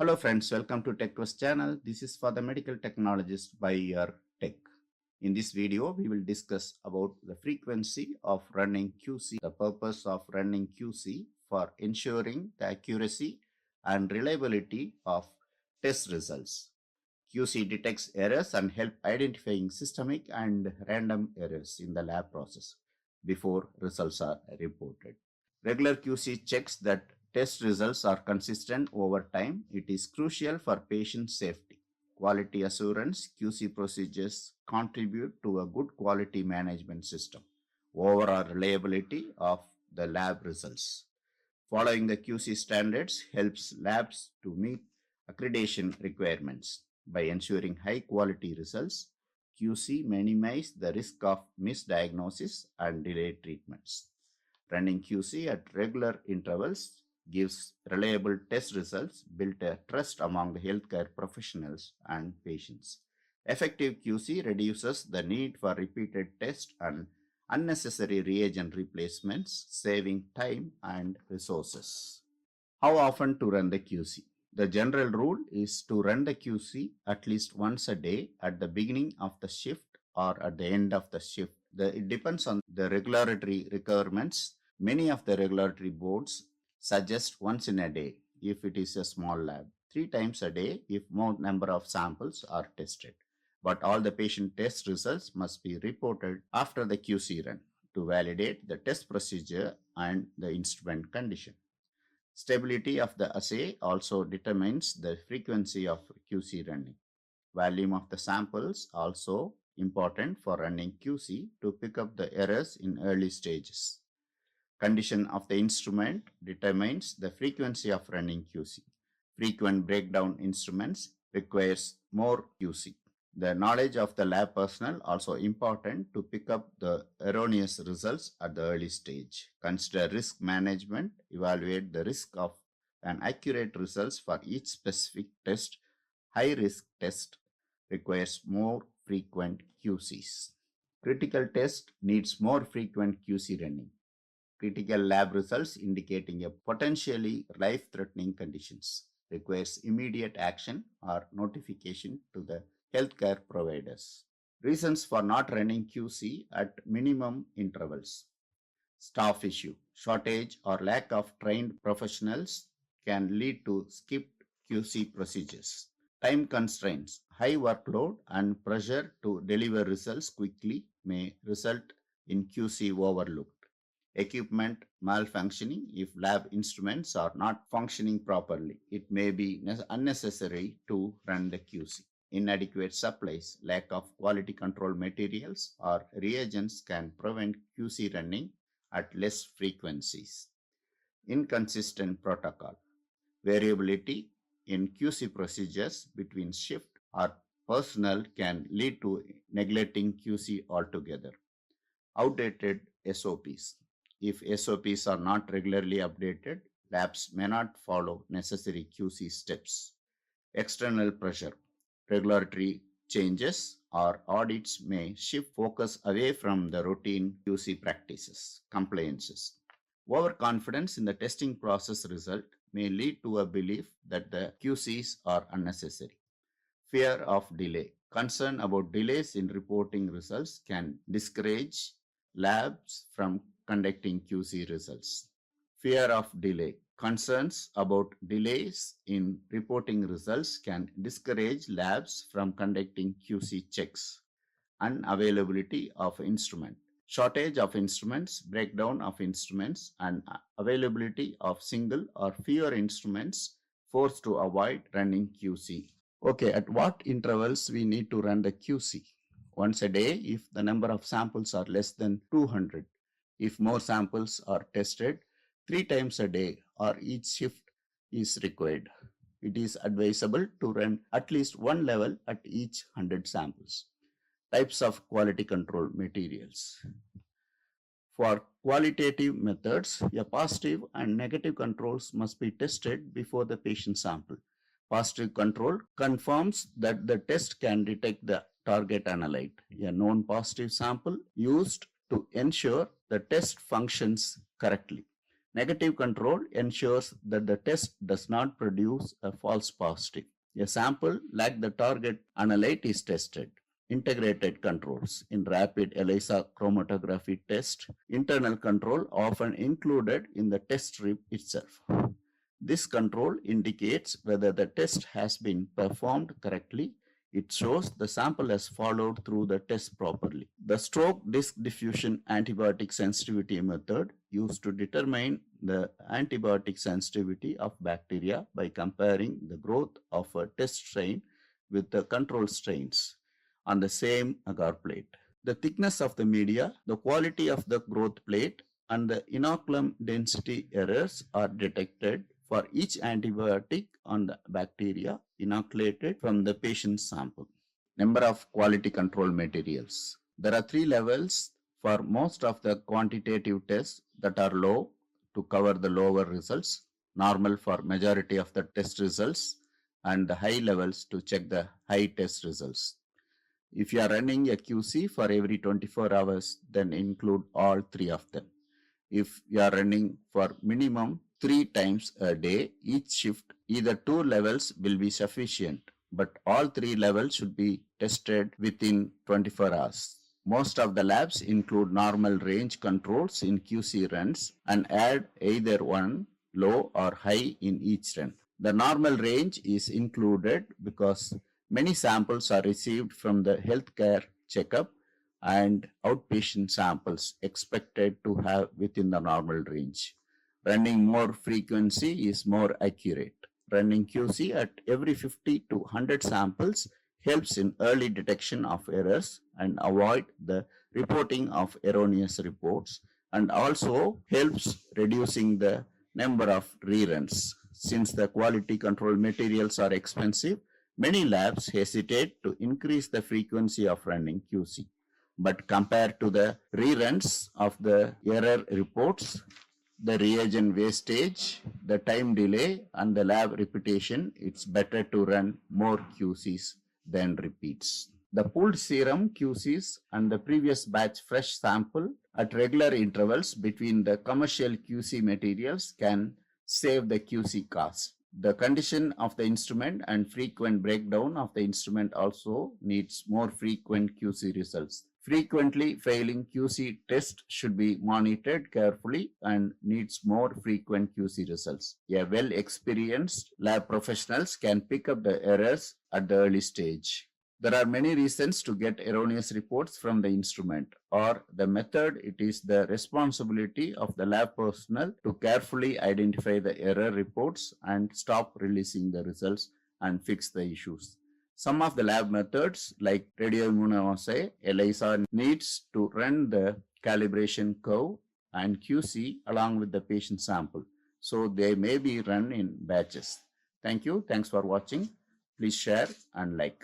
Hello friends, welcome to TECHQUEST channel. This is for the medical technologist by your tech. In this video, we will discuss about the frequency of running QC, the purpose of running QC for ensuring the accuracy and reliability of test results. QC detects errors and help identifying systemic and random errors in the lab process before results are reported. Regular QC checks that test results are consistent over time. It is crucial for patient safety. Quality assurance QC procedures contribute to a good quality management system. Overall reliability of the lab results. Following the QC standards helps labs to meet accreditation requirements. By ensuring high quality results, QC minimizes the risk of misdiagnosis and delayed treatments. Running QC at regular intervals gives reliable test results, build a trust among the healthcare professionals and patients. Effective QC reduces the need for repeated tests and unnecessary reagent replacements, saving time and resources. How often to run the QC? The general rule is to run the QC at least once a day at the beginning of the shift or at the end of the shift. It depends on the regulatory requirements. Many of the regulatory boards suggest once in a day if it is a small lab, 3 times a day if more number of samples are tested. But all the patient test results must be reported after the QC run to validate the test procedure and the instrument condition. Stability of the assay also determines the frequency of QC running. Volume of the samples also important for running QC to pick up the errors in early stages. Condition of the instrument determines the frequency of running QC. Frequent breakdown instruments requires more QC. The knowledge of the lab personnel also important to pick up the erroneous results at the early stage. Consider risk management, evaluate the risk of an accurate results for each specific test. High risk test requires more frequent QCs. Critical test needs more frequent QC running. Critical lab results indicating a potentially life-threatening conditions requires immediate action or notification to the healthcare providers. Reasons for not running QC at minimum intervals. Staff issue. Shortage or lack of trained professionals can lead to skipped QC procedures. Time constraints. High workload and pressure to deliver results quickly may result in QC overlooked. Equipment malfunctioning. If lab instruments are not functioning properly, it may be unnecessary to run the QC. Inadequate supplies, lack of quality control materials or reagents can prevent QC running at less frequencies. Inconsistent protocol. Variability in QC procedures between shift or personnel can lead to neglecting QC altogether. Outdated SOPs. If SOPs are not regularly updated, labs may not follow necessary QC steps. External pressure. Regulatory changes or audits may shift focus away from the routine QC practices, compliances. Overconfidence in the testing process result may lead to a belief that the QCs are unnecessary. Fear of delay. Concern about delays in reporting results can discourage labs from conducting QC results. Fear of delay. Concerns about delays in reporting results can discourage labs from conducting QC checks. Unavailability of instrument. Shortage of instruments, breakdown of instruments, and availability of single or fewer instruments forced to avoid running QC. Okay, at what intervals we need to run the QC? Once a day if the number of samples are less than 200. If more samples are tested, 3 times a day or each shift is required. It is advisable to run at least one level at each 100 samples. Types of quality control materials. For qualitative methods, a positive and negative controls must be tested before the patient sample. Positive control confirms that the test can detect the target analyte, a known positive sample used to ensure the test functions correctly. Negative control ensures that the test does not produce a false positive. A sample like the target analyte is tested. Integrated controls. In rapid ELISA chromatography test, internal control often included in the test strip itself. This control indicates whether the test has been performed correctly. It shows the sample has followed through the test properly. The stroke disk diffusion antibiotic sensitivity method used to determine the antibiotic sensitivity of bacteria by comparing the growth of a test strain with the control strains on the same agar plate. The thickness of the media, the quality of the growth plate, and the inoculum density errors are detected for each antibiotic on the bacteria inoculated from the patient's sample. Number of quality control materials. There are 3 levels for most of the quantitative tests that are low to cover the lower results, normal for majority of the test results, and the high levels to check the high test results. If you are running a QC for every 24 hours, then include all 3 of them. If you are running for minimum 3 times a day, each shift, either 2 levels will be sufficient, but all 3 levels should be tested within 24 hours. Most of the labs include normal range controls in QC runs and add either one low or high in each run. The normal range is included because many samples are received from the healthcare checkup and outpatient samples expected to have within the normal range. Running more frequency is more accurate. Running QC at every 50 to 100 samples helps in early detection of errors and avoid the reporting of erroneous reports, and also helps reducing the number of reruns. Since the quality control materials are expensive, many labs hesitate to increase the frequency of running QC. But compared to the reruns of the error reports, the reagent wastage, the time delay, and the lab repetition, it's better to run more QCs than repeats. The pooled serum QCs and the previous batch fresh sample at regular intervals between the commercial QC materials can save the QC cost. The condition of the instrument and frequent breakdown of the instrument also needs more frequent QC results. Frequently failing QC test should be monitored carefully and needs more frequent QC results. A well-experienced lab professionals can pick up the errors at the early stage. There are many reasons to get erroneous reports from the instrument or the method. It is the responsibility of the lab personnel to carefully identify the error reports and stop releasing the results and fix the issues. Some of the lab methods like radioimmunoassay, ELISA needs to run the calibration curve and QC along with the patient sample. So they may be run in batches. Thank you. Thanks for watching. Please share and like.